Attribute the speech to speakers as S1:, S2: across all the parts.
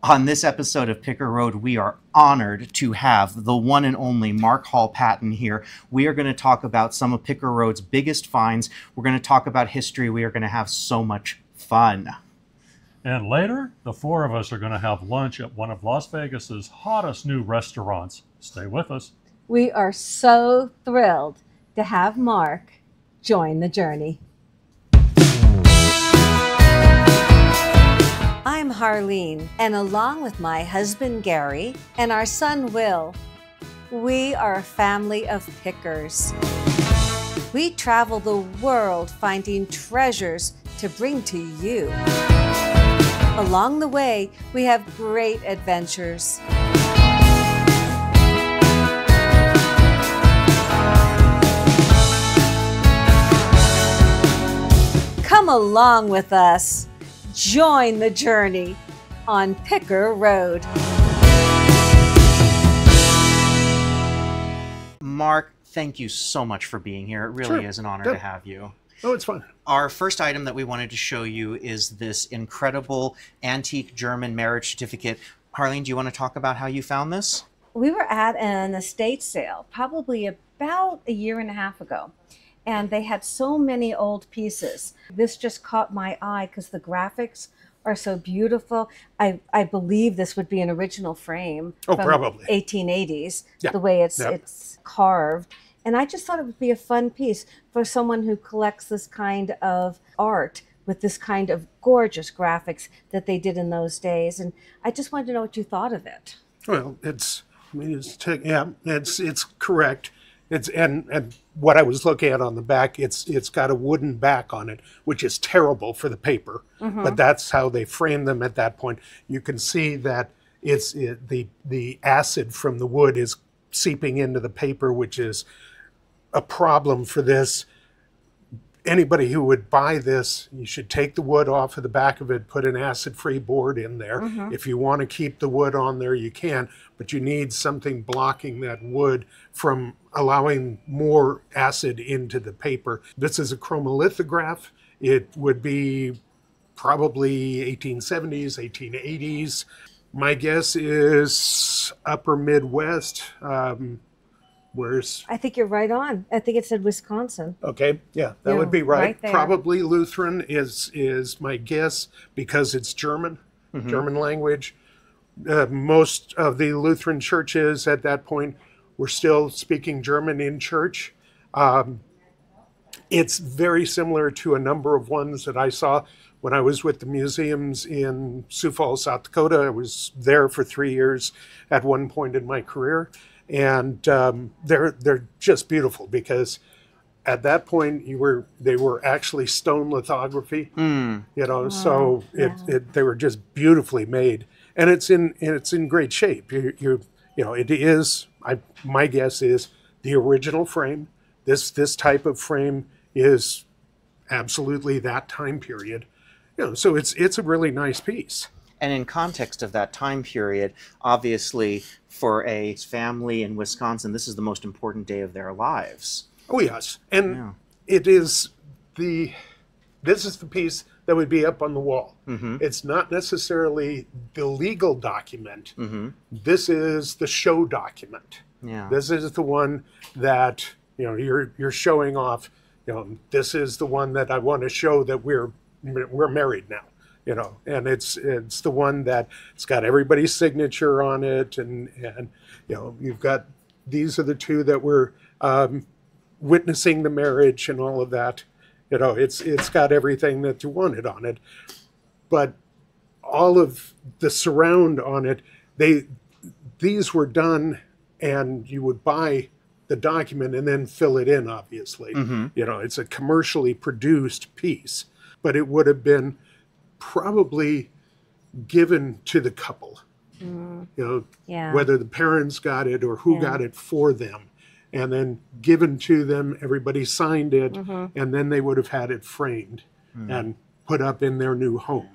S1: On this episode of Picker Road, we are honored to have the one and only Mark Hall Patton here. We are going to talk about some of Picker Road's biggest finds. We're going to talk about history. We are going to have so much fun.
S2: And later, the four of us are going to have lunch at one of Las Vegas's hottest new restaurants. Stay with us.
S3: We are so thrilled to have Mark join the journey. I'm Harleen, and along with my husband Gary and our son Will, we are a family of pickers. We travel the world finding treasures to bring to you. Along the way, we have great adventures. Come along with us. Join the journey on Picker Road.
S1: Mark, thank you so much for being here. It really is an honor to have you.
S4: Oh, it's fun.
S1: Our first item that we wanted to show you is this incredible antique German marriage certificate. Harleen, do you want to talk about how you found this?
S3: We were at an estate sale probably about a year and a half ago. And they had so many old pieces. This just caught my eye because the graphics are so beautiful. I believe this would be an original frame
S4: Oh,
S3: from
S4: probably.
S3: 1880s,
S4: Yeah.
S3: the way it's
S4: Yep.
S3: it's carved. And I just thought it would be a fun piece for someone who collects this kind of art with this kind of gorgeous graphics that they did in those days. And I just wanted to know what you thought of it.
S4: Well, it's correct. And what I was looking at on the back, it's got a wooden back on it, which is terrible for the paper. But that's how they framed them at that point. You can see that the acid from the wood is seeping into the paper, which is a problem for this. Anybody who would buy this, you should take the wood off of the back of it, put an acid-free board in there. If you want to keep the wood on there, you can, but you need something blocking that wood from allowing more acid into the paper. This is a chromolithograph. It would be probably 1870s, 1880s. My guess is upper Midwest. Where's
S3: I think you're right on. I think it said Wisconsin.
S4: okay, yeah, that
S3: Yeah,
S4: would be right.
S3: right there.
S4: Probably Lutheran is my guess because it's German, German language. Most of the Lutheran churches at that point were still speaking German in church. It's very similar to a number of ones that I saw when I was with the museums in Sioux Falls, South Dakota. I was there for 3 years at one point in my career. And they're just beautiful because at that point they were actually stone lithography, so they were just beautifully made, and it's in great shape. It is. My guess is the original frame. This type of frame is absolutely that time period. So it's a really nice piece.
S1: And in context of that time period, obviously, for a family in Wisconsin, this is the most important day of their lives.
S4: Oh, yes. And it is this is the piece that would be up on the wall. It's not necessarily the legal document. This is the show document.
S1: Yeah.
S4: This is the one that, you're showing off, this is the one that I want to show that we're married now. And it's the one that it's got everybody's signature on it, and you've got, these are the two that were witnessing the marriage and all of that. It's got everything that you wanted on it, but all of the surround on it, these were done, and you would buy the document and then fill it in. Obviously, it's a commercially produced piece, but it would have been probably given to the couple, whether the parents got it or who got it for them, and then given to them, everybody signed it, and then they would have had it framed and put up in their new home.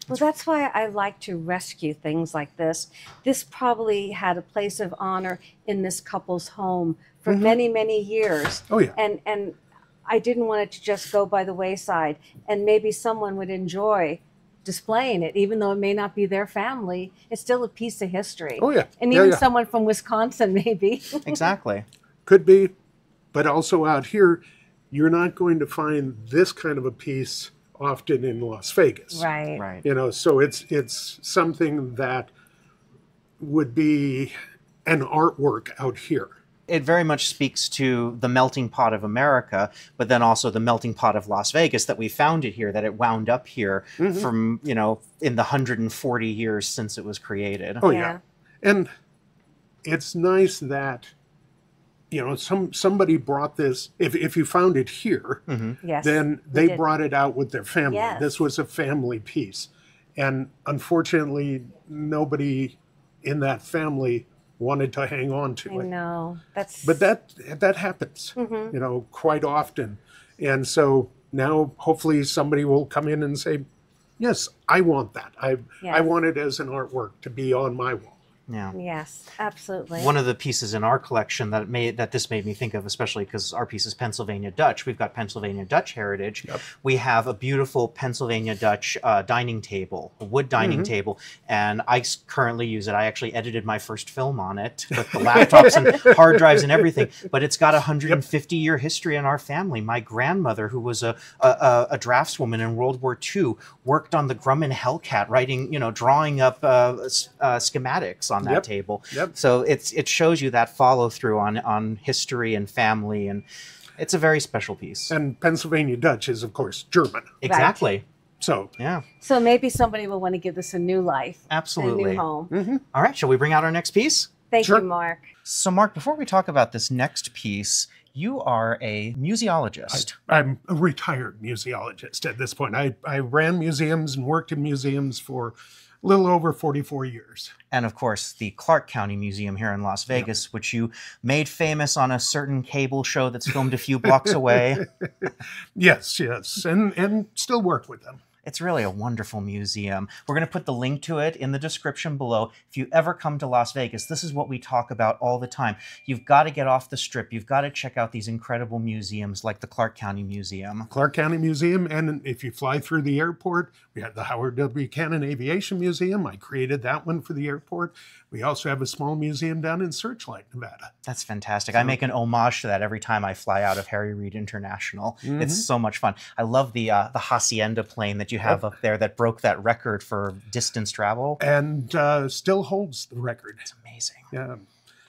S3: Well, that's why I like to rescue things like this. This probably had a place of honor in this couple's home for many, many years.
S4: Oh, yeah.
S3: And I didn't want it to just go by the wayside. And maybe someone would enjoy displaying it, even though it may not be their family. It's still a piece of history.
S4: Oh, yeah.
S3: And
S4: Yeah,
S3: even
S4: yeah.
S3: someone from Wisconsin, maybe.
S1: Exactly.
S4: Could be, but also out here, you're not going to find this kind of a piece often in Las Vegas.
S3: Right.
S1: Right.
S4: You know, so it's something that would be an artwork out here.
S1: It very much speaks to the melting pot of America, but then also the melting pot of Las Vegas, that we found it here, that it wound up here from, you know, in the 140 years since it was created.
S4: Oh,
S3: Yeah.
S4: yeah. And it's nice that, you know, somebody brought this, if you found it here,
S3: Yes.
S4: then
S3: we
S4: they
S3: did.
S4: brought it out with their family.
S3: Yes.
S4: This was a family piece. And unfortunately, nobody in that family wanted to hang on to
S3: I
S4: it.
S3: know. That's.
S4: But that happens, you know, quite often. And so now hopefully somebody will come in and say, yes, I want that. I
S3: Yes.
S4: want it as an artwork to be on my wall.
S1: Yeah.
S3: Yes, absolutely.
S1: One of the pieces in our collection that this made me think of, especially because our piece is Pennsylvania Dutch. We've got Pennsylvania Dutch heritage.
S4: Yep.
S1: We have a beautiful Pennsylvania Dutch dining table, a wood dining table, and I currently use it. I actually edited my first film on it with the laptops and hard drives and everything. But it's got a 150-year history in our family. My grandmother, who was a draftswoman in World War II, worked on the Grumman Hellcat, writing, you know, drawing up schematics on that
S4: Yep.
S1: table.
S4: Yep.
S1: So it shows you that follow through on history and family, and it's a very special piece.
S4: And Pennsylvania Dutch is, of course, German.
S1: Exactly.
S4: So
S1: Yeah.
S3: So maybe somebody will want to give this a new life, a
S1: Absolutely.
S3: new home.
S1: All right. Shall we bring out our next piece?
S3: Thank
S4: Sure.
S3: you, Mark.
S1: So, Mark, before we talk about this next piece, you are a museologist.
S4: I'm a retired museologist at this point. I ran museums and worked in museums for a little over 44 years.
S1: And of course, the Clark County Museum here in Las Vegas, which you made famous on a certain cable show that's filmed a few blocks away.
S4: Yes, yes. And still work with them.
S1: It's really a wonderful museum. We're going to put the link to it in the description below. If you ever come to Las Vegas, this is what we talk about all the time. You've got to get off the strip. You've got to check out these incredible museums like the Clark County Museum.
S4: Clark County Museum, and if you fly through the airport, we have the Howard W. Cannon Aviation Museum. I created that one for the airport. We also have a small museum down in Searchlight, Nevada.
S1: That's fantastic. I make an homage to that every time I fly out of Harry Reid International. It's so much fun. I love the Hacienda plane that you have up there that broke that record for distance travel.
S4: And still holds the record.
S1: It's amazing.
S4: Yeah.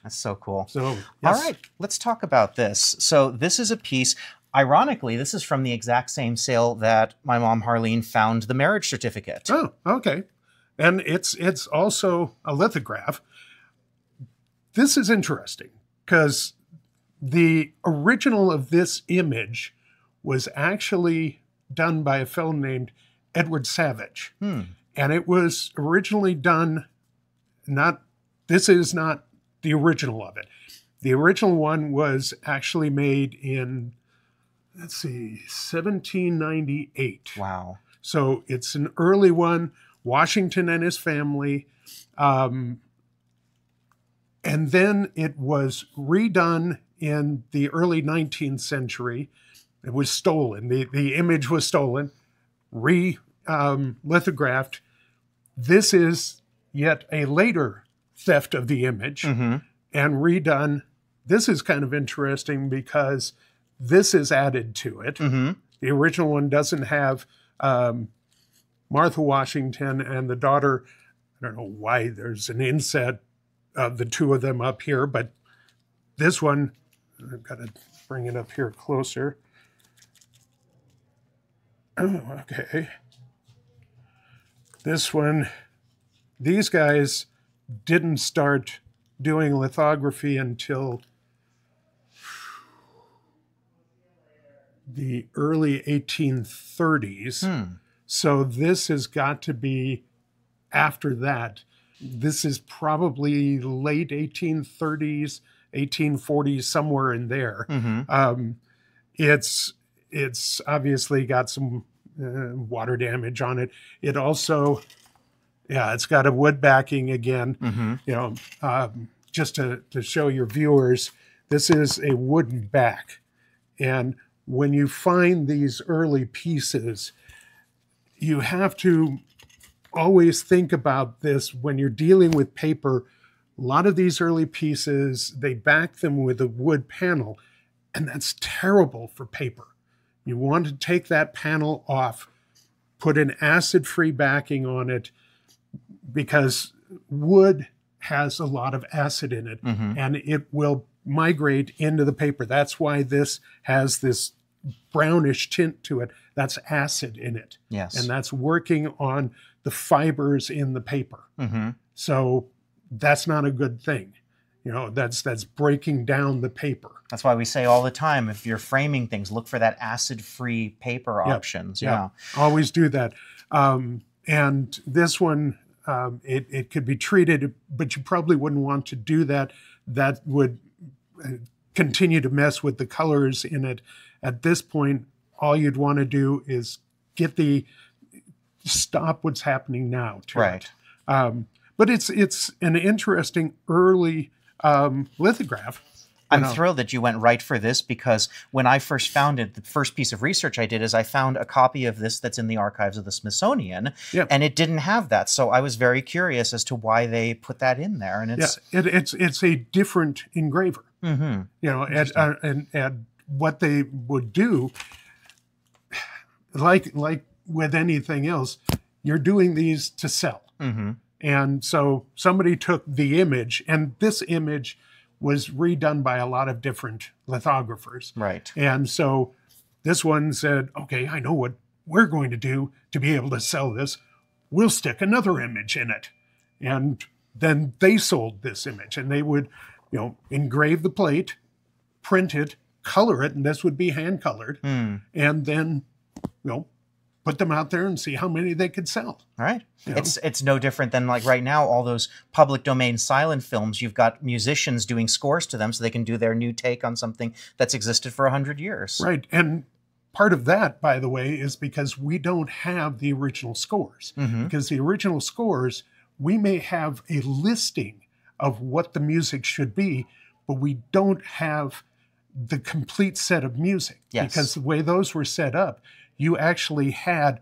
S1: That's so cool.
S4: So,
S1: All
S4: yes.
S1: right, let's talk about this. So this is a piece, ironically, this is from the exact same sale that my mom Harleen found the marriage certificate.
S4: Oh, okay. And it's also a lithograph. This is interesting because the original of this image was actually done by a fellow named Edward Savage. And it was originally done, this is not the original of it. The original one was actually made in, 1798.
S1: Wow.
S4: So it's an early one, Washington and his family. And then it was redone in the early 19th century. It was stolen. The image was stolen, lithographed. This is yet a later theft of the image and redone. This is kind of interesting because this is added to it. The original one doesn't have Martha Washington and the daughter. I don't know why there's an inset of the two of them up here, but this one, I've got to bring it up here closer. Oh, okay. This one, these guys didn't start doing lithography until the early 1830s. So this has got to be after that. This is probably late 1830s, 1840s, somewhere in there. It's obviously got some water damage on it. It also, it's got a wood backing again. Just to show your viewers, this is a wooden back. And when you find these early pieces, you have to always think about this when you're dealing with paper. A lot of these early pieces, they back them with a wood panel, and that's terrible for paper. You want to take that panel off, put an acid-free backing on it, because wood has a lot of acid in it, and it will migrate into the paper. That's why this has this brownish tint to it. That's acid in it.
S1: Yes.
S4: And that's working on the fibers in the paper. So that's not a good thing. You know, that's breaking down the paper.
S1: That's why we say all the time, if you're framing things, look for that acid-free paper options. Yeah.
S4: Always do that. And this one, it could be treated, but you probably wouldn't want to do that. That would continue to mess with the colors in it. At this point, all you'd want to do is stop what's happening now to it. But it's an interesting early lithograph.
S1: I'm thrilled that you went right for this, because when I first found it, the first piece of research I did is I found a copy of this that's in the archives of the Smithsonian, and it didn't have that. So I was very curious as to why they put that in there. And
S4: it's a different engraver. You know, and what they would do, like with anything else, you're doing these to sell. And so somebody took the image, and this image was redone by a lot of different lithographers.
S1: Right.
S4: And so this one said, okay, I know what we're going to do to be able to sell this. We'll stick another image in it. And then they sold this image, and they would, you know, engrave the plate, print it, color it, and this would be hand colored, and then, you know, put them out there and see how many they could sell.
S1: Right.
S4: You know?
S1: It's no different than, like, right now, all those public domain silent films, you've got musicians doing scores to them so they can do their new take on something that's existed for 100 years.
S4: Right. And part of that, by the way, is because we don't have the original scores. Because the original scores, we may have a listing of what the music should be, but we don't have the complete set of music.
S1: Yes.
S4: Because the way those were set up, you actually had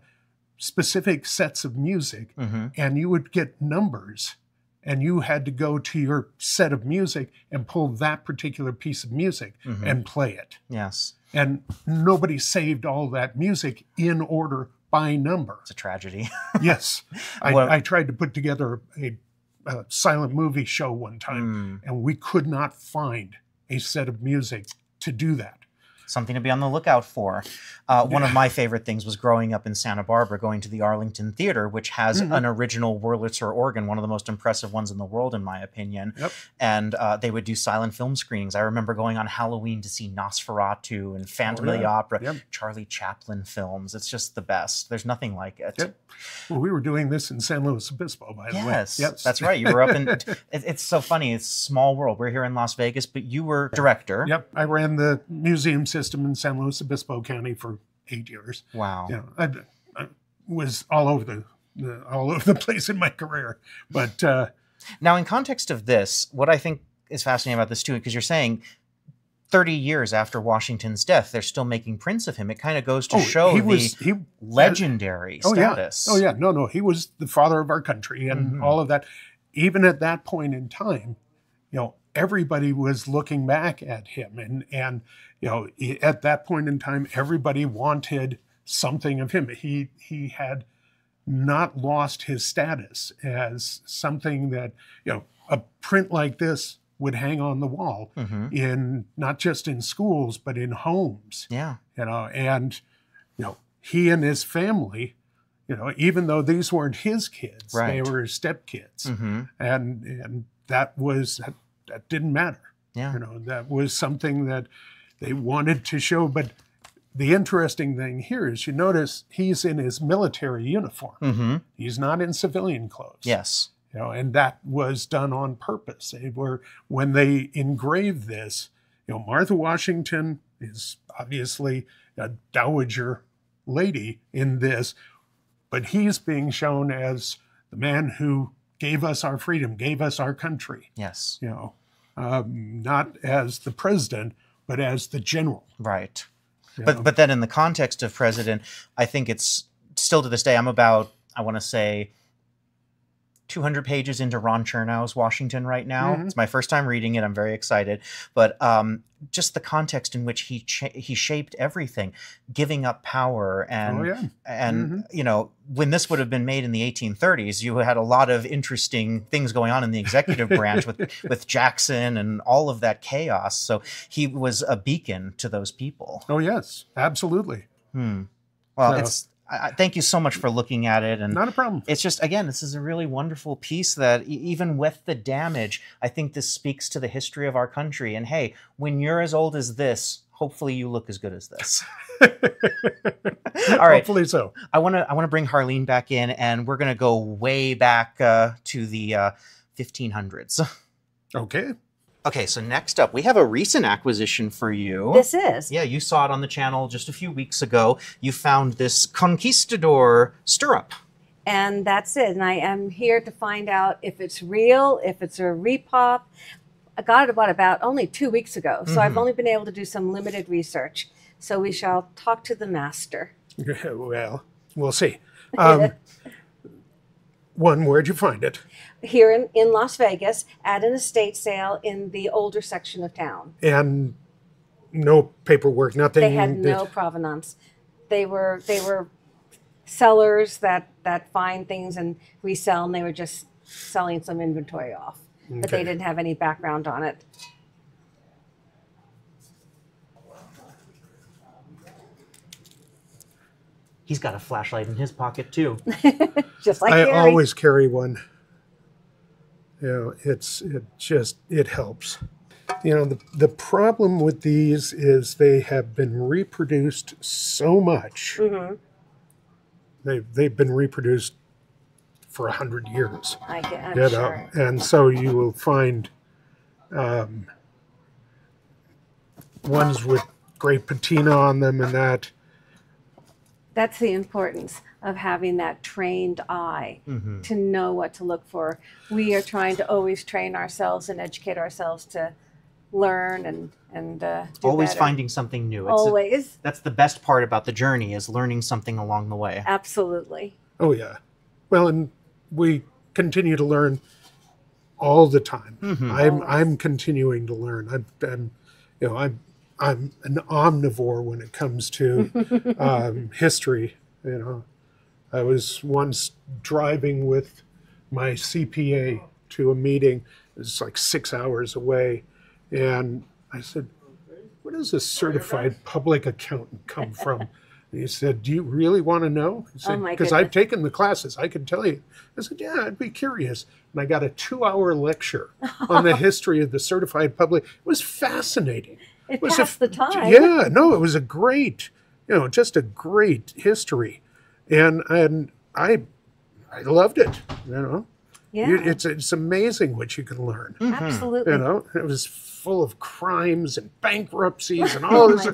S4: specific sets of music, and you would get numbers, and you had to go to your set of music and pull that particular piece of music and play it.
S1: Yes.
S4: And nobody saved all that music in order by number.
S1: It's a tragedy.
S4: Yes. I tried to put together a silent movie show one time, and we could not find a set of music to do that.
S1: Something to be on the lookout for. One of my favorite things was growing up in Santa Barbara, going to the Arlington Theater, which has an original Wurlitzer organ, one of the most impressive ones in the world, in my opinion. And they would do silent film screenings. I remember going on Halloween to see Nosferatu and Phantom of the Opera, Charlie Chaplin films. It's just the best. There's nothing like it.
S4: Well, we were doing this in San Luis Obispo, by the way.
S1: Yes, that's right. You were up in... It's so funny. It's a small world. We're here in Las Vegas, but you were director.
S4: Yep. I ran the museum system in San Luis Obispo County for 8 years.
S1: Wow.
S4: You know, I was all over the place in my career. But
S1: now, in context of this, what I think is fascinating about this too, because you're saying 30 years after Washington's death, they're still making prints of him. It kind of goes to show the legendary status.
S4: Oh yeah. No. He was the father of our country and all of that. Even at that point in time, you know, everybody was looking back at him, and you know, at that point in time, everybody wanted something of him. He had not lost his status as something that, you know, a print like this would hang on the wall in not just in schools but in homes.
S1: Yeah,
S4: you know, and you know, he and his family, you know, even though these weren't his kids, they were his stepkids, and that didn't matter.
S1: Yeah,
S4: you know, that was something that they wanted to show. But the interesting thing here is, you notice he's in his military uniform. He's not in civilian clothes.
S1: Yes.
S4: You know, and that was done on purpose. When they engraved this, you know, Martha Washington is obviously a dowager lady in this, but he's being shown as the man who gave us our freedom, gave us our country.
S1: Yes.
S4: You know, not as the president, but as the general.
S1: Right. But then in the context of president, I think it's still to this day, I'm about, I want to say, 200 pages into Ron Chernow's Washington right now. It's my first time reading it. I'm very excited. But just the context in which he shaped everything, giving up power. And you know, when this would have been made in the 1830s, you had a lot of interesting things going on in the executive branch with Jackson and all of that chaos. So he was a beacon to those people.
S4: Oh, yes, absolutely.
S1: Well, thank you so much for looking at it. And
S4: not a problem.
S1: It's just, again, this is a really wonderful piece that even with the damage, I think this speaks to the history of our country. And hey, when you're as old as this, hopefully you look as good as this. All right.
S4: Hopefully so.
S1: I want to bring Harleen back in, and we're going to go way back to the 1500s.
S4: Okay.
S1: Okay, so next up, we have a recent acquisition for you.
S3: This is.
S1: Yeah, you saw it on the channel just a few weeks ago. You found this Conquistador stirrup.
S3: And that's it. And I am here to find out if it's real, if it's a repop. I got it about only 2 weeks ago. So I've only been able to do some limited research. So we shall talk to the master.
S4: Well, we'll see. One, where'd you find it?
S3: Here in Las Vegas at an estate sale in the older section of town.
S4: And no paperwork, nothing.
S3: They had no provenance. They were sellers that find things and resell, and they were just selling some inventory off. But they didn't have any background on it.
S1: He's got a flashlight in his pocket too.
S3: Just like
S4: I
S3: Gary.
S4: always carry one. You know, it helps. You know, the problem with these is they have been reproduced so much. They've been reproduced for 100 years.
S3: I'm sure.
S4: And so you will find ones with great patina on them and that.
S3: That's the importance of having that trained eye to know what to look for. We are trying to always train ourselves and educate ourselves to learn and do
S1: always
S3: better.
S1: finding something new.
S3: Always.
S1: That's the best part about the journey, is learning something along the way.
S3: Absolutely.
S4: Oh yeah. Well, and we continue to learn all the time. I'm continuing to learn. I'm an omnivore when it comes to history. You know, I was once driving with my CPA to a meeting. It was like 6 hours away, and I said, "Where does a certified public accountant come from?" And he said, "Do you really want to know?" He said,
S3: Oh my
S4: "Because I've
S3: goodness.
S4: taken the classes, I can tell you." I said, "Yeah, I'd be curious." And I got a 2-hour lecture on the history of the certified public. It was fascinating.
S3: It
S4: was
S3: passed the time.
S4: Yeah, no, it was a great, just a great history, and I loved it.
S3: Yeah.
S4: It's amazing what you can learn.
S3: Absolutely.
S4: It was full of crimes and bankruptcies and all this.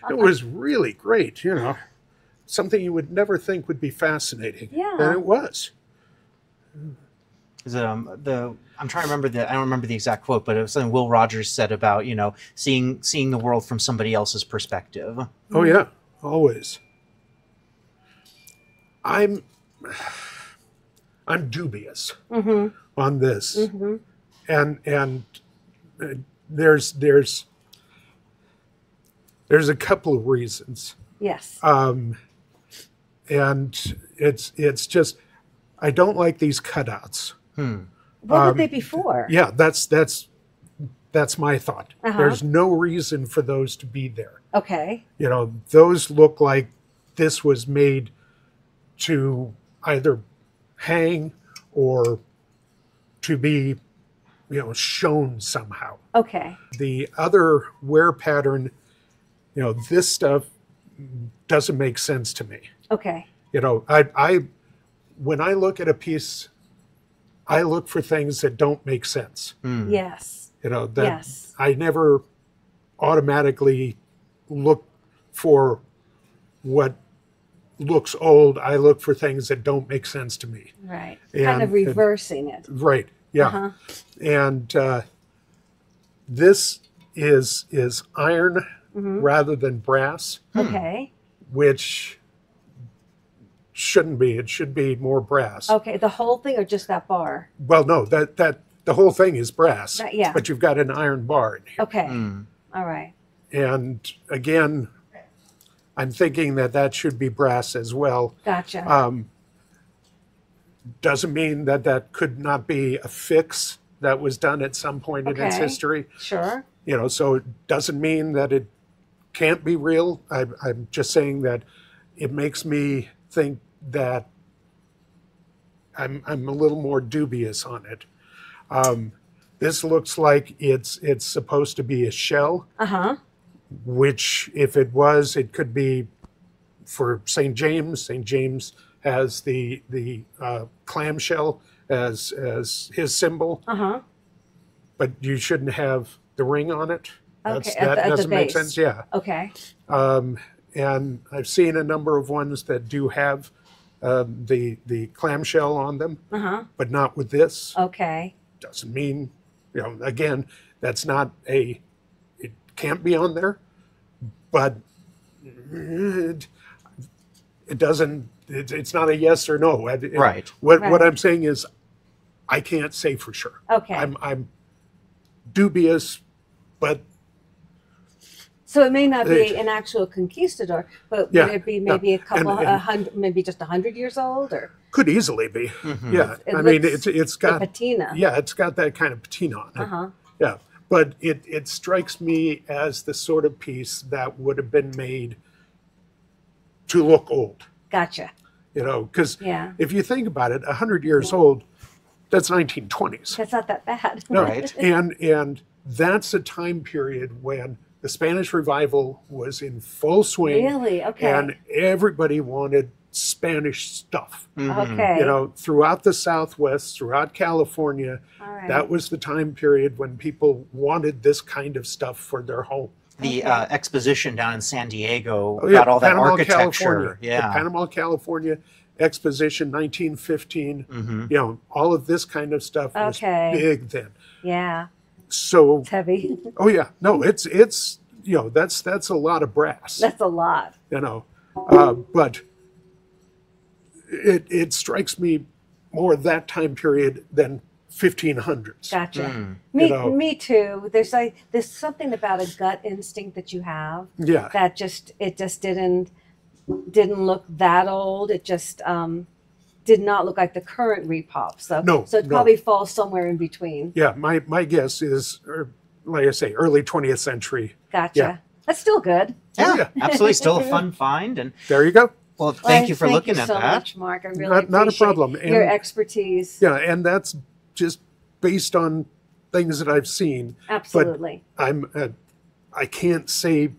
S4: It was really great. Something you would never think would be fascinating.
S3: Yeah.
S4: And it was.
S1: Is it I'm trying to remember I don't remember the exact quote, but it was something Will Rogers said about, seeing the world from somebody else's perspective.
S4: Oh yeah, always. I'm dubious on this, and there's a couple of reasons.
S3: Yes.
S4: And it's just, I don't like these cutouts.
S3: What were they before?
S4: Yeah, that's my thought. There's no reason for those to be there.
S3: Okay.
S4: Those look like this was made to either hang or to be, shown somehow.
S3: Okay.
S4: The other wear pattern, this stuff doesn't make sense to me.
S3: Okay.
S4: When I look at a piece, I look for things that don't make sense.
S3: Yes. Yes.
S4: I never automatically look for what looks old. I look for things that don't make sense to me.
S3: Right. Kind of reversing it.
S4: Right. Yeah. And this is iron rather than brass,
S3: Okay.
S4: which shouldn't be. It should be more brass.
S3: Okay, the whole thing or just that bar?
S4: Well, no, that the whole thing is brass.
S3: Yeah.
S4: But you've got an iron bar in here.
S3: Okay. All right.
S4: And again, I'm thinking that should be brass as well.
S3: Gotcha.
S4: Doesn't mean that could not be a fix that was done at some point in its
S3: Okay.
S4: history.
S3: Sure.
S4: So it doesn't mean that it can't be real. I'm just saying that it makes me think that I'm a little more dubious on it. This looks like it's supposed to be a shell, which if it was, it could be for St. James. St. James has the clamshell as his symbol, but you shouldn't have the ring on it.
S3: Okay,
S4: That
S3: at the
S4: doesn't make
S3: base.
S4: sense. Yeah.
S3: Okay.
S4: And I've seen a number of ones that do have the clamshell on them, but not with this.
S3: Okay.
S4: Doesn't mean, again, that's not it can't be on there, but it doesn't, it's not a yes or no.
S1: Right.
S4: What
S3: Right.
S4: I'm saying is I can't say for sure.
S3: Okay.
S4: I'm dubious, but
S3: So it may not be an actual conquistador, but
S4: Yeah,
S3: would it be
S4: yeah.
S3: maybe a couple,
S4: And-
S3: 100, maybe just 100 years old, or
S4: could easily be. Yeah.
S3: It
S4: I mean,
S3: looks
S4: it's
S3: the
S4: got,
S3: patina?
S4: yeah, it's got that kind of patina on it. Yeah. But it strikes me as the sort of piece that would have been made to look old,
S3: Gotcha.
S4: because
S3: Yeah.
S4: if you think about it, 100 years old, that's 1920s.
S3: That's not that bad.
S4: No,
S1: Right.
S4: and that's a time period when the Spanish revival was in full swing.
S3: Really? Okay.
S4: And everybody wanted Spanish stuff.
S3: Okay.
S4: Throughout the Southwest, throughout California,
S3: All right.
S4: that was the time period when people wanted this kind of stuff for their home.
S1: The exposition down in San Diego
S4: Oh, yeah,
S1: got all that
S4: Panama,
S1: architecture.
S4: California. The
S1: Yeah.
S4: Panama, California Exposition, 1915. All of this kind of stuff was
S3: Okay.
S4: big then.
S3: Yeah.
S4: So,
S3: It's heavy.
S4: oh yeah, no, it's that's a lot of brass.
S3: That's a lot.
S4: But it strikes me more that time period than 1500s.
S3: Gotcha.
S4: You know.
S3: Me too. There's something about a gut instinct that you have
S4: Yeah.
S3: that it just didn't look that old. It just did not look like the current repop. So
S4: No,
S3: so it
S4: no.
S3: probably falls somewhere in between.
S4: Yeah, my guess is, like I say, early 20th century.
S3: Gotcha.
S4: Yeah.
S3: That's still good.
S1: Yeah,
S4: yeah.
S1: absolutely. Still a fun find. And
S4: There you go.
S1: well, thank you for looking
S3: you
S1: at
S3: so
S1: that.
S3: much, Mark. I really
S4: Not a
S3: appreciate
S4: problem.
S3: your
S4: And-
S3: expertise.
S4: Yeah, and that's just based on things that I've seen.
S3: Absolutely.
S4: I can't say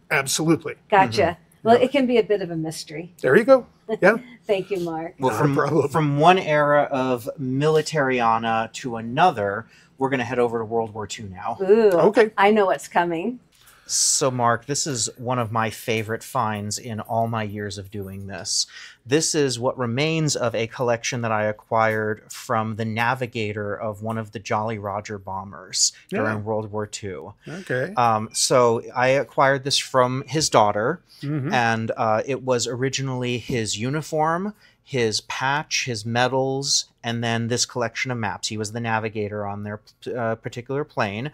S4: absolutely.
S3: Gotcha. Well, it can be a bit of a mystery.
S4: There you go. Yeah.
S3: Thank you, Mark.
S1: Well,
S4: Not a problem.
S1: from one era of militariana to another, we're going to head over to World War II now.
S3: Ooh,
S4: Okay.
S3: I know what's coming.
S1: So, Mark, this is one of my favorite finds in all my years of doing this. This is what remains of a collection that I acquired from the navigator of one of the Jolly Roger bombers during
S4: Yeah.
S1: World War II.
S4: Okay.
S1: So I acquired this from his daughter,
S4: Mhm.
S1: and it was originally his uniform, his patch, his medals, and then this collection of maps. He was the navigator on their particular plane.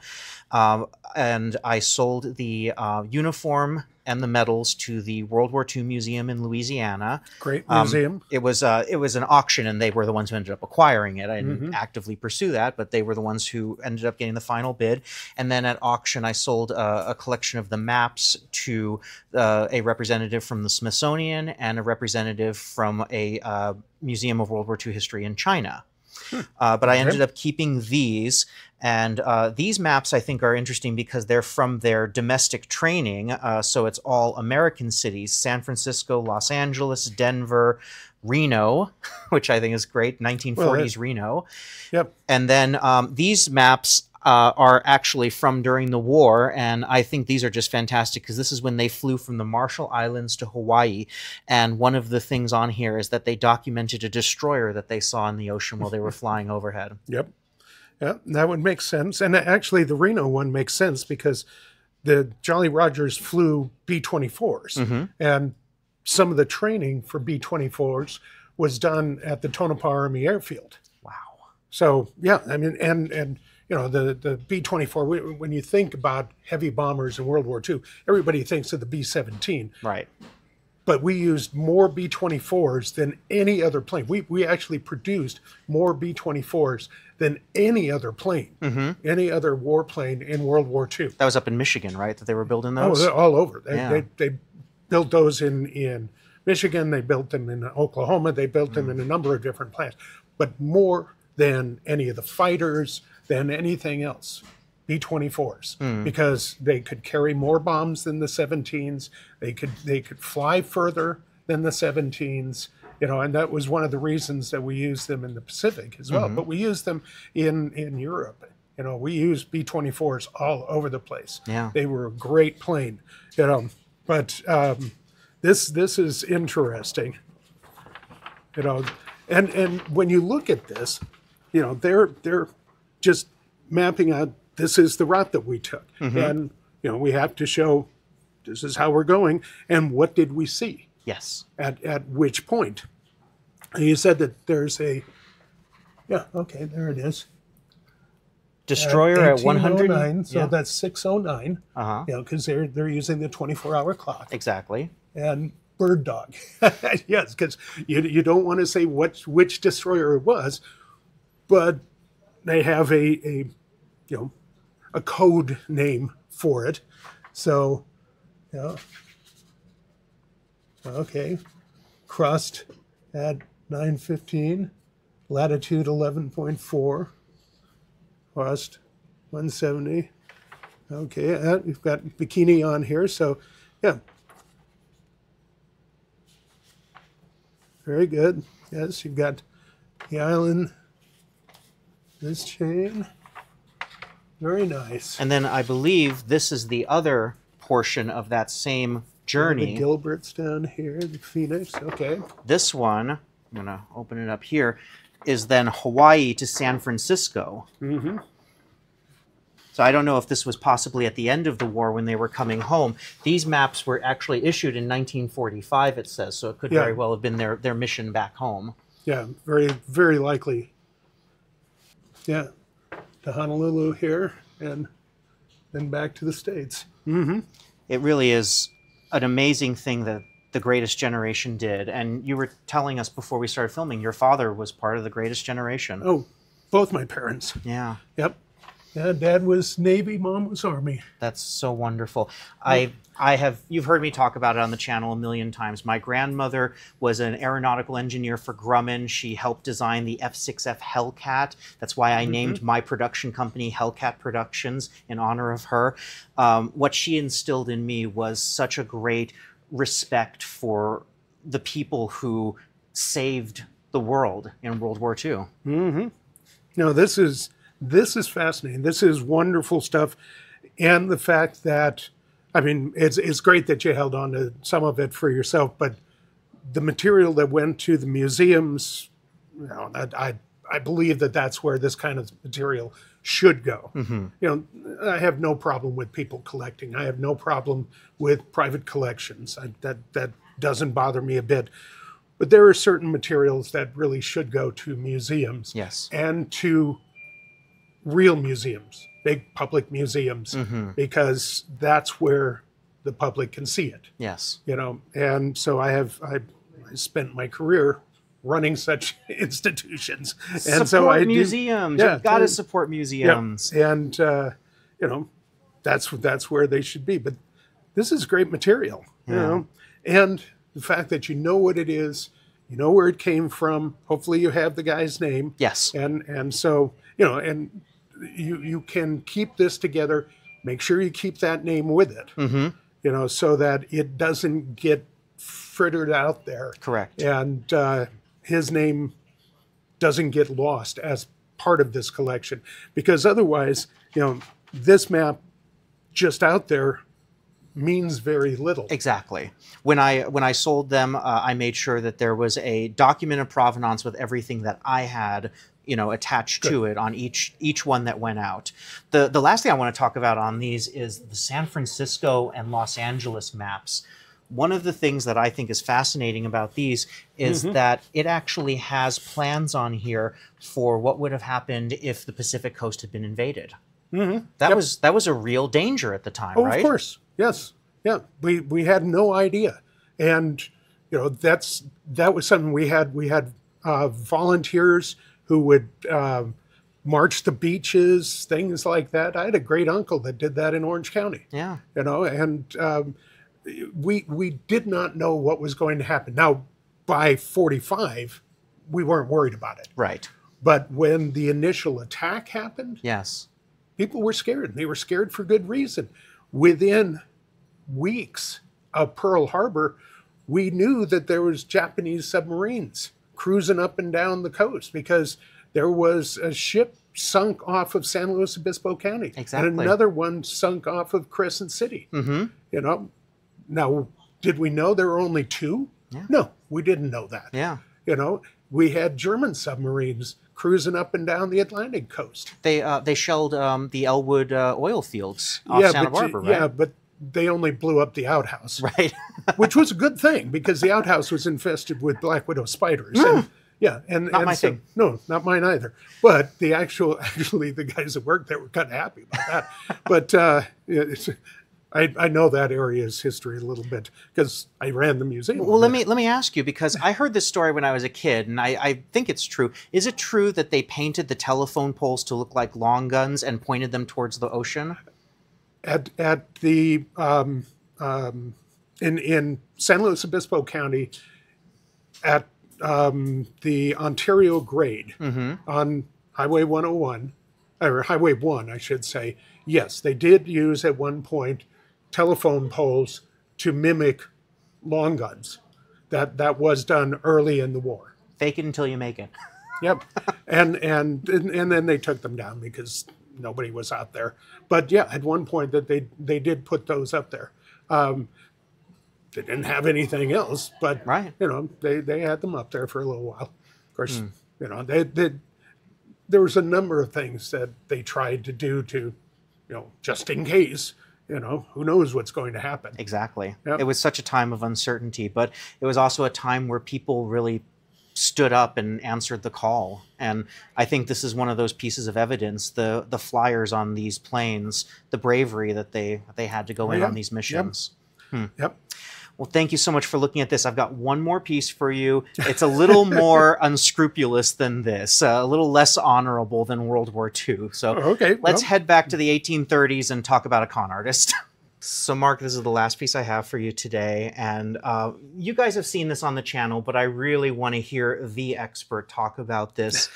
S1: And I sold the uniform and the medals to the World War II Museum in Louisiana.
S4: Great museum.
S1: It was an auction, and they were the ones who ended up acquiring it. I didn't actively pursue that, but they were the ones who ended up getting the final bid. And then at auction, I sold a collection of the maps to a representative from the Smithsonian and a representative from a Museum of World War II History in China. But I ended up keeping these. And these maps, I think, are interesting because they're from their domestic training. So it's all American cities: San Francisco, Los Angeles, Denver, Reno, which I think is great, 1940s Reno.
S4: Yep.
S1: And then these maps are actually from during the war. And I think these are just fantastic because this is when they flew from the Marshall Islands to Hawaii. And one of the things on here is that they documented a destroyer that they saw in the ocean while they were flying overhead.
S4: Yep. Yeah, that would make sense. And actually, the Reno one makes sense because the Jolly Rogers flew B-24s. And some of the training for B-24s was done at the Tonopah Army Airfield.
S1: Wow.
S4: So yeah, I mean, and you know, the B-24. When you think about heavy bombers in World War II, everybody thinks of the B-17.
S1: Right.
S4: But we used more B-24s than any other plane. We actually produced more B-24s than any other plane, any other warplane in World War II.
S1: That was up in Michigan, right? That they were building those?
S4: Oh, they're all over.
S1: Yeah.
S4: They built those in Michigan. They built them in Oklahoma. They built them in a number of different plants. But more than any of the fighters, than anything else, B-24s, because they could carry more bombs than the 17s. They could fly further than the 17s. You know, and that was one of the reasons that we used them in the Pacific as well. But we used them in Europe. You know, we used B-24s all over the place.
S1: Yeah.
S4: They were a great plane. You know, but this is interesting. You know, and when you look at this, you know, they're just mapping out, this is the route that we took. And, you know, we have to show this is how we're going and what did we see
S1: Yes.
S4: at which point. And you said that there's a, yeah, okay, there it is.
S1: Destroyer at 100.
S4: 1809, so
S1: Yeah.
S4: that's 609,
S1: Uh-huh.
S4: you know, because they're using the 24-hour clock.
S1: Exactly.
S4: And Bird Dog. Yes, because you don't want to say which destroyer it was, but they have a you know, a code name for it. So, yeah. Okay. Crossed at 9:15, latitude 11.4, crossed 170. Okay, we've got bikini on here, so yeah. Very good. Yes, you've got the island, this chain. Very nice.
S1: And then I believe this is the other portion of that same
S4: The
S1: journey.
S4: Gilbert's down here, the Phoenix, okay.
S1: This one, I'm going to open it up here, is then Hawaii to San Francisco. So I don't know if this was possibly at the end of the war when they were coming home. These maps were actually issued in 1945, it says, so it could
S4: Yeah.
S1: very well have been their mission back home.
S4: Yeah, very, very likely. Yeah, to Honolulu here, and then back to the States.
S1: It really is an amazing thing that the Greatest Generation did. And you were telling us before we started filming, your father was part of the Greatest Generation.
S4: Oh, both my parents.
S1: Yeah.
S4: Yep. Yeah, Dad was Navy, Mom was Army.
S1: That's so wonderful. You've heard me talk about it on the channel a million times. My grandmother was an aeronautical engineer for Grumman. She helped design the F-6F Hellcat. That's why I named my production company Hellcat Productions in honor of her. What she instilled in me was such a great respect for the people who saved the world in World War II.
S4: No, this is fascinating. This is wonderful stuff. And the fact that, I mean, it's great that you held on to some of it for yourself, but the material that went to the museums, you know, I believe that that's where this kind of material should go. You know, I have no problem with people collecting. I have no problem with private collections. That doesn't bother me a bit. But there are certain materials that really should go to museums.
S1: Yes.
S4: And to real museums, big public museums, because that's where the public can see it.
S1: Yes.
S4: You know, and so I spent my career running such institutions, and
S1: Support
S4: so I
S1: museums.
S4: Yeah,
S1: You've got to support museums.
S4: Yeah. And you know, that's where they should be. But this is great material, you know, and the fact that you know what it is, you know where it came from. Hopefully, you have the guy's name.
S1: Yes.
S4: And so you know, and you can keep this together. Make sure you keep that name with it. You know, so that it doesn't get frittered out there.
S1: Correct.
S4: And his name doesn't get lost as part of this collection, because otherwise, you know, this map just out there means very little.
S1: Exactly. When I sold them, I made sure that there was a document of provenance with everything that I had, you know, attached to it on each one that went out. The last thing I want to talk about on these is the San Francisco and Los Angeles maps. one of the things that I think is fascinating about these is that it actually has plans on here for what would have happened if the Pacific coast had been invaded. That was a real danger at the time,
S4: Oh,
S1: right?
S4: of course. Yes. Yeah. We had no idea. And, you know, that was something we had volunteers who would march the beaches, things like that. I had a great uncle that did that in Orange County.
S1: Yeah.
S4: You know, and we did not know what was going to happen. Now, by 45, we weren't worried about it.
S1: Right.
S4: But when the initial attack happened,
S1: Yes.
S4: people were scared. They were scared for good reason. Within weeks of Pearl Harbor, we knew that there was Japanese submarines cruising up and down the coast because there was a ship sunk off of San Luis Obispo County.
S1: Exactly.
S4: And another one sunk off of Crescent City. You know, now, did we know there were only two?
S1: Yeah.
S4: No, we didn't know that.
S1: Yeah.
S4: You know, we had German submarines cruising up and down the Atlantic coast.
S1: They shelled the Elwood oil fields off Santa Barbara, right?
S4: Yeah, but they only blew up the outhouse,
S1: Right.
S4: which was a good thing because the outhouse was infested with black widow spiders. And, yeah, and
S1: Not my
S4: so,
S1: thing.
S4: No, not mine either. But actually, the guys that worked there were kind of happy about that. But I know that area's history a little bit because I ran the museum.
S1: Well, let me ask you, because I heard this story when I was a kid, and I think it's true. Is it true that they painted the telephone poles to look like long guns and pointed them towards the ocean?
S4: At the in San Luis Obispo County, at the Ontario grade on Highway 101, or Highway 1, I should say. Yes, they did use at one point telephone poles to mimic long guns. That was done early in the war.
S1: Fake it until you make it.
S4: Yep, and then they took them down because nobody was out there. But yeah, at one point that they did put those up there. They didn't have anything else, but
S1: Right.
S4: you know they had them up there for a little while. Of course, you know there was a number of things that they tried to do to, you know, just in case. You know, who knows what's going to happen.
S1: Exactly.
S4: Yep.
S1: It was such a time of uncertainty, but it was also a time where people really stood up and answered the call. And I think this is one of those pieces of evidence, the flyers on these planes, the bravery that they had to go in
S4: Yep.
S1: on these missions.
S4: Yep.
S1: Well, thank you so much for looking at this. I've got one more piece for you. It's a little more unscrupulous than this, a little less honorable than World War II. So
S4: Okay,
S1: let's
S4: well.
S1: head back to the 1830s and talk about a con artist. So, Mark, this is the last piece I have for you today. And you guys have seen this on the channel, but I really want to hear the expert talk about this.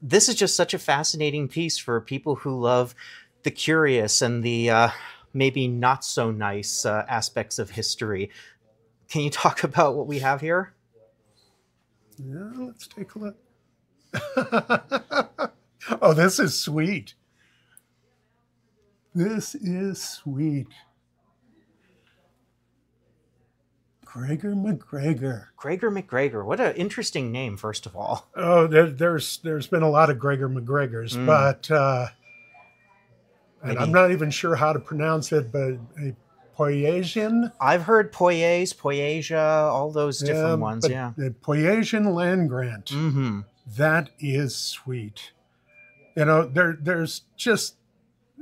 S1: This is just such a fascinating piece for people who love the curious and the maybe not so nice aspects of history. Can you talk about what we have here?
S4: Yeah, let's take a look. Oh, this is sweet. This is sweet. Gregor McGregor.
S1: Gregor McGregor. What an interesting name, first of all.
S4: Oh, there's been a lot of Gregor McGregors, but and I'm not even sure how to pronounce it, but a Poyasian.
S1: I've heard Poyes, Poyasia, all those different ones,
S4: but
S1: yeah.
S4: The Poyasian land grant.
S1: Mm-hmm.
S4: That is sweet. You know, there's just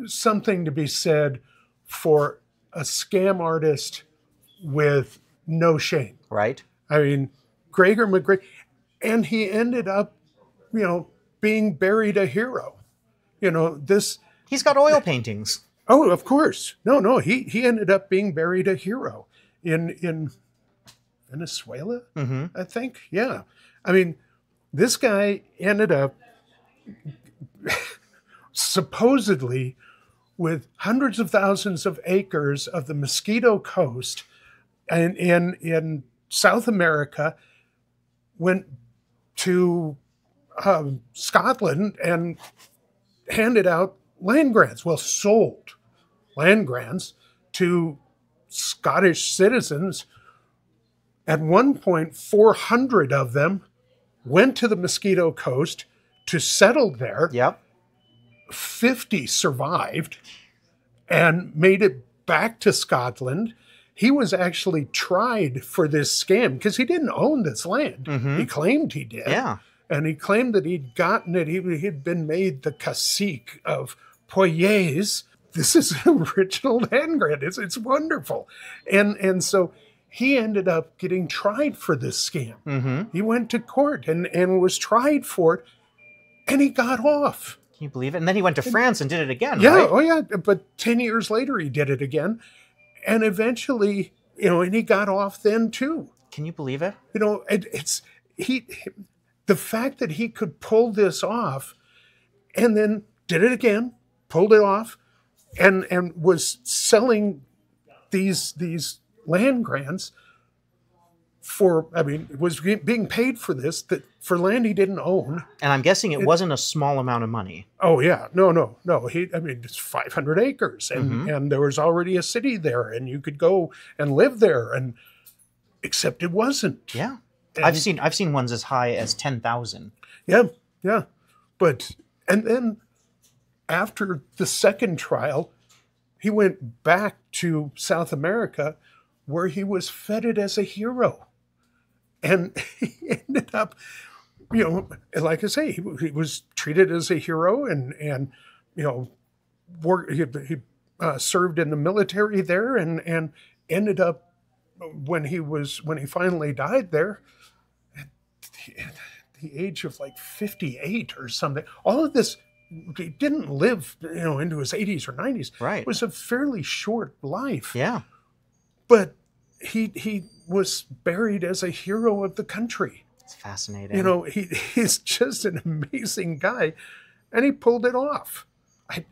S4: something to be said for a scam artist with no shame.
S1: Right?
S4: I mean, Gregor McGregor, and he ended up, you know, being buried a hero. You know, this.
S1: He's got oil paintings.
S4: Oh, of course. No, he ended up being buried a hero in Venezuela, I think. Yeah. I mean, this guy ended up supposedly with hundreds of thousands of acres of the Mosquito Coast and in South America, went to Scotland and handed out land grants, sold land grants to Scottish citizens. At one point, 400 of them went to the Mosquito Coast to settle there.
S1: Yep.
S4: 50 survived and made it back to Scotland. he was actually tried for this scam because he didn't own this land. He claimed he did.
S1: Yeah.
S4: And he claimed that he'd gotten it. He'd been made the cacique of Poyais. This is an original land grant. It's wonderful. And so he ended up getting tried for this scam. He went to court and was tried for it, and he got off.
S1: Can you believe it? And then he went to France and did it again,
S4: Yeah,
S1: right?
S4: oh yeah. But 10 years later, he did it again. And eventually, and he got off then too.
S1: Can you believe it?
S4: The fact that he could pull this off and then did it again, pulled it off, and was selling these land grants was being paid for this, for land he didn't own.
S1: And I'm guessing it wasn't a small amount of money.
S4: Oh yeah, no. It's 500 acres, and there was already a city there, and you could go and live there, except it wasn't.
S1: Yeah.
S4: And
S1: I've seen ones as high as 10,000.
S4: Yeah. But then after the second trial, he went back to South America, where he was feted as a hero, and he ended up, like I say, he was treated as a hero, and he served in the military there, and ended up when he finally died there, at the age of like 58 or something. All of this, he didn't live, into his 80s or 90s.
S1: Right.
S4: It was a fairly short life.
S1: Yeah.
S4: But he was buried as a hero of the country.
S1: It's fascinating.
S4: He's just an amazing guy, and he pulled it off. It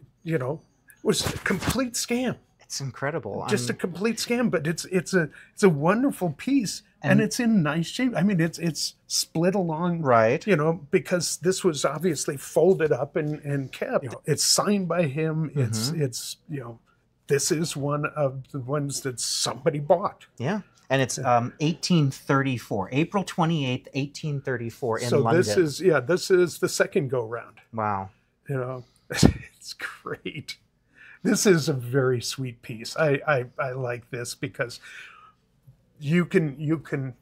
S4: was a complete scam.
S1: It's incredible.
S4: Just a complete scam, but it's a wonderful piece, and it's in nice shape. I mean, it's split along,
S1: right?
S4: Because this was obviously folded up and kept. It's signed by him. It's this is one of the ones that somebody bought.
S1: Yeah, and it's 1834, April 28th, 1834 in London.
S4: So this is the second go round.
S1: Wow.
S4: It's great. This is a very sweet piece. I like this because you can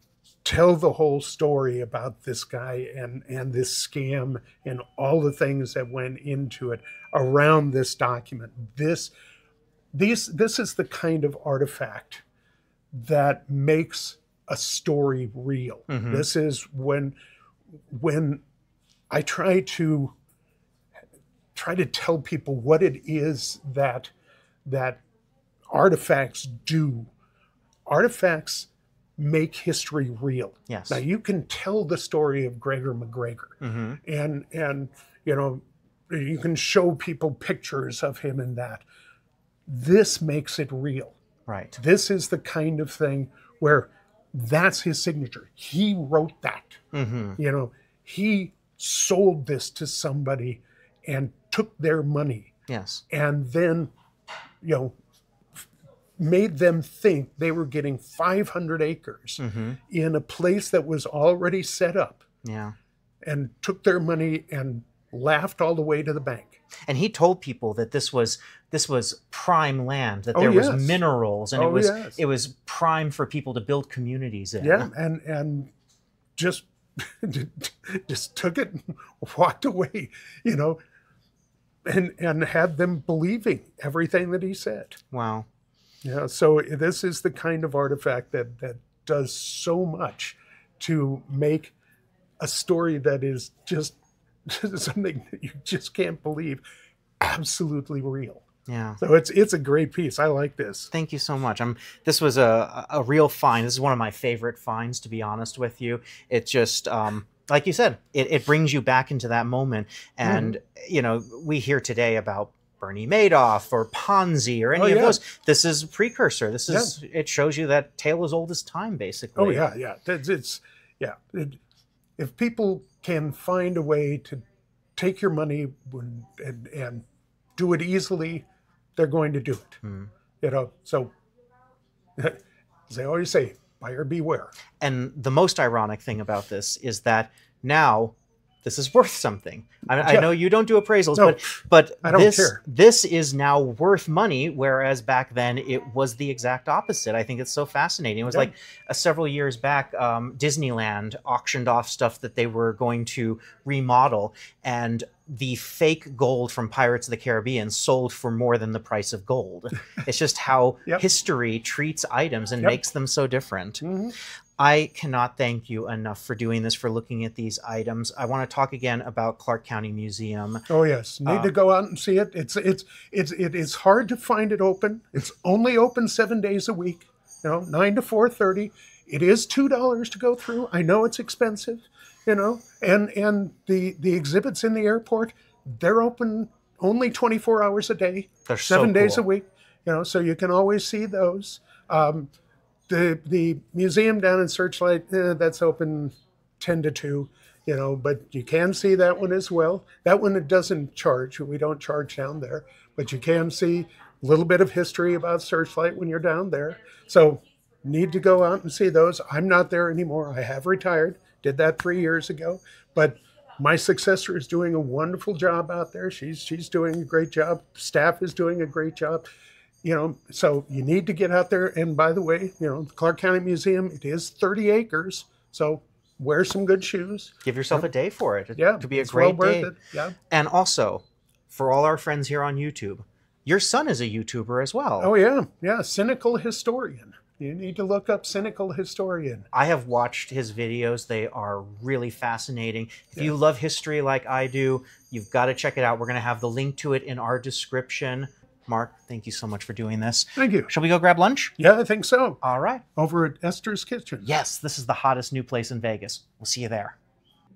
S4: tell the whole story about this guy and this scam and all the things that went into it around this document. This is the kind of artifact that makes a story real. This is when I try to tell people what it is that artifacts do. Artifacts make history real.
S1: Yes.
S4: Now you can tell the story of Gregor MacGregor, and you can show people pictures of him in that. This makes it real.
S1: Right.
S4: This is the kind of thing where that's his signature. He wrote that. He sold this to somebody and took their money.
S1: Yes.
S4: And then, made them think they were getting 500 acres in a place that was already set up.
S1: Yeah.
S4: And took their money and laughed all the way to the bank.
S1: And he told people that this was prime land, that there was minerals, and it was prime for people to build communities in.
S4: Yeah, and just took it and walked away, and had them believing everything that he said.
S1: Wow.
S4: Yeah, so this is the kind of artifact that does so much to make a story that is just something that you just can't believe absolutely real.
S1: Yeah.
S4: So it's a great piece. I like this.
S1: Thank you so much. This was a real find. This is one of my favorite finds, to be honest with you. It just, like you said, it brings you back into that moment. And, we hear today about Bernie Madoff or Ponzi or any of those. This is a precursor. This is, it shows you that tale as old as time, basically.
S4: Oh, yeah. If people can find a way to take your money and do it easily, they're going to do it. So as they always say, buyer beware.
S1: And the most ironic thing about this is that now this is worth something. I
S4: Yeah.
S1: know you don't do appraisals,
S4: No,
S1: but
S4: I don't care.
S1: this is now worth money, whereas back then it was the exact opposite. I think it's so fascinating. It was
S4: Yeah.
S1: like several years back, Disneyland auctioned off stuff that they were going to remodel, and the fake gold from Pirates of the Caribbean sold for more than the price of gold. It's just how
S4: Yep.
S1: history treats items and
S4: Yep.
S1: makes them so different.
S4: Mhm.
S1: I cannot thank you enough for doing this, for looking at these items. I want to talk again about Clark County Museum.
S4: Oh yes, need to go out and see it. It is hard to find it open. It's only open 7 days a week. 9 to 4:30. It is $2 to go through. I know it's expensive, and the exhibits in the airport, they're open only 24 hours a day,
S1: They're so
S4: 7 days a
S1: cool.
S4: week. So you can always see those. The museum down in Searchlight, that's open 10 to 2, but you can see that one as well. That one, it doesn't charge. We don't charge down there, but you can see a little bit of history about Searchlight when you're down there. So need to go out and see those. I'm not there anymore. I have retired, did that 3 years ago, but my successor is doing a wonderful job out there. She's doing a great job. Staff is doing a great job. So you need to get out there. And by the way, the Clark County Museum, it is 30 acres. So wear some good shoes.
S1: Give yourself a day for it.
S4: Yeah.
S1: It could be a
S4: it's well
S1: great
S4: worth
S1: day.
S4: it. Yeah.
S1: And also, for all our friends here on YouTube, your son is a YouTuber as well.
S4: Oh, yeah. Yeah. Cynical Historian. You need to look up Cynical Historian.
S1: I have watched his videos. They are really fascinating. If you love history like I do, you've got to check it out. We're going to have the link to it in our description. Mark, thank you so much for doing this.
S4: Thank you.
S1: Shall we go grab lunch?
S4: Yeah, I think so.
S1: All right.
S4: Over at Esther's Kitchen.
S1: Yes, this is the hottest new place in Vegas. We'll see you there.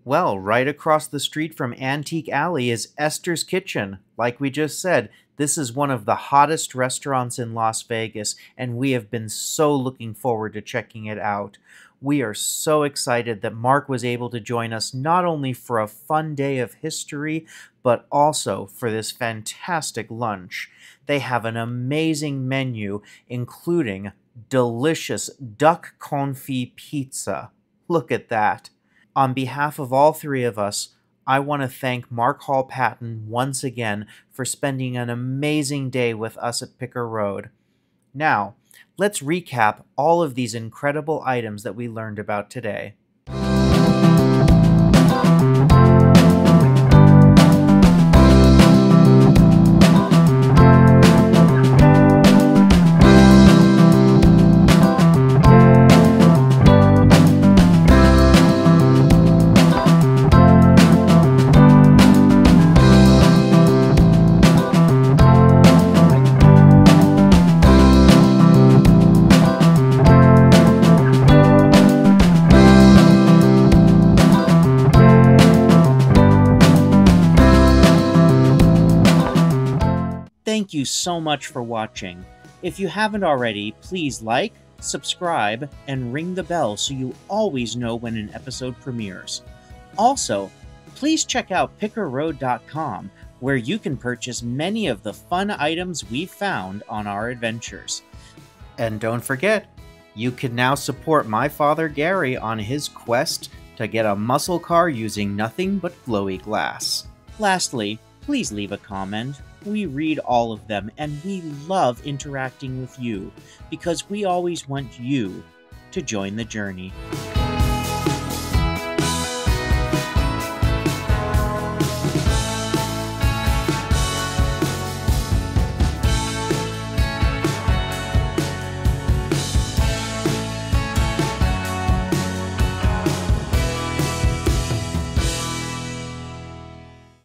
S1: Well, right across the street from Antique Alley is Esther's Kitchen. Like we just said, this is one of the hottest restaurants in Las Vegas, and we have been so looking forward to checking it out. We are so excited that Mark was able to join us not only for a fun day of history, but also for this fantastic lunch. They have an amazing menu, including delicious duck confit pizza. Look at that. On behalf of all three of us, I want to thank Mark Hall Patton once again for spending an amazing day with us at Picker Road. Now, let's recap all of these incredible items that we learned about today. Thank you so much for watching. If you haven't already, please like, subscribe, and ring the bell so you always know when an episode premieres. Also, please check out pickerroad.com, where you can purchase many of the fun items we've found on our adventures. And don't forget, you can now support my father Gary on his quest to get a muscle car using nothing but glowy glass. Lastly, please leave a comment. We read all of them, and we love interacting with you because we always want you to join the journey.